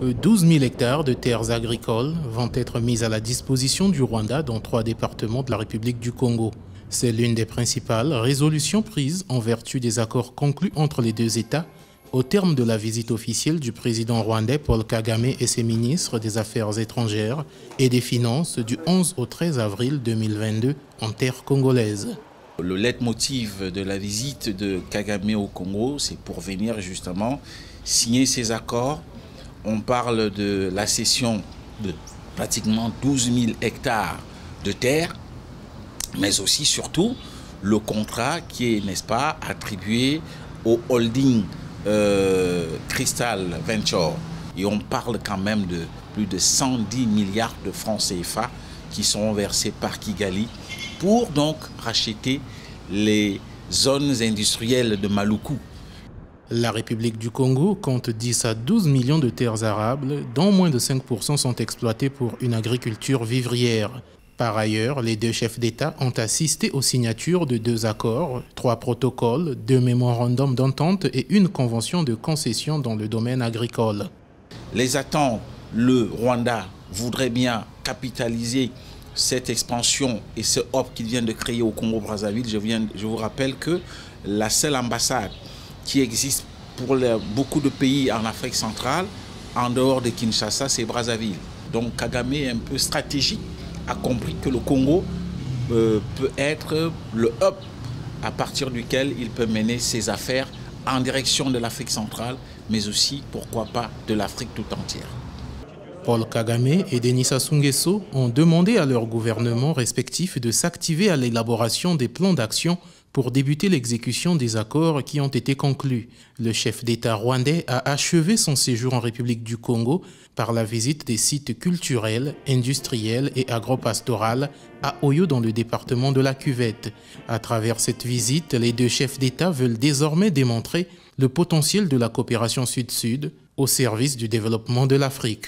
12 000 hectares de terres agricoles vont être mis à la disposition du Rwanda dans 3 départements de la République du Congo. C'est l'une des principales résolutions prises en vertu des accords conclus entre les deux États au terme de la visite officielle du président rwandais Paul Kagame et ses ministres des Affaires étrangères et des Finances du 11 au 13 avril 2022 en terre congolaise. Le leitmotiv de la visite de Kagame au Congo, c'est pour venir justement signer ces accords. On parle de la cession de pratiquement 12 000 hectares de terre, mais aussi surtout le contrat qui est, n'est-ce pas, attribué au holding Crystal Venture. Et on parle quand même de plus de 110 milliards de francs CFA qui seront versés par Kigali pour donc racheter les zones industrielles de Maluku. La République du Congo compte 10 à 12 millions de terres arables, dont moins de 5% sont exploitées pour une agriculture vivrière. Par ailleurs, les deux chefs d'État ont assisté aux signatures de 2 accords, 3 protocoles, 2 mémorandums d'entente et une convention de concession dans le domaine agricole. Les attentes, le Rwanda voudrait bien capitaliser cette expansion et ce hub qu'il vient de créer au Congo-Brazzaville. Je vous rappelle que la seule ambassade qui existe pour beaucoup de pays en Afrique centrale, en dehors de Kinshasa, c'est Brazzaville. Donc Kagame est un peu stratégique, a compris que le Congo peut être le hub à partir duquel il peut mener ses affaires en direction de l'Afrique centrale, mais aussi, pourquoi pas, de l'Afrique tout entière. Paul Kagame et Denis Sassou Nguesso ont demandé à leurs gouvernements respectifs de s'activer à l'élaboration des plans d'action pour débuter l'exécution des accords qui ont été conclus. Le chef d'État rwandais a achevé son séjour en République du Congo par la visite des sites culturels, industriels et agropastoraux à Oyo dans le département de la Cuvette. À travers cette visite, les deux chefs d'État veulent désormais démontrer le potentiel de la coopération Sud-Sud au service du développement de l'Afrique.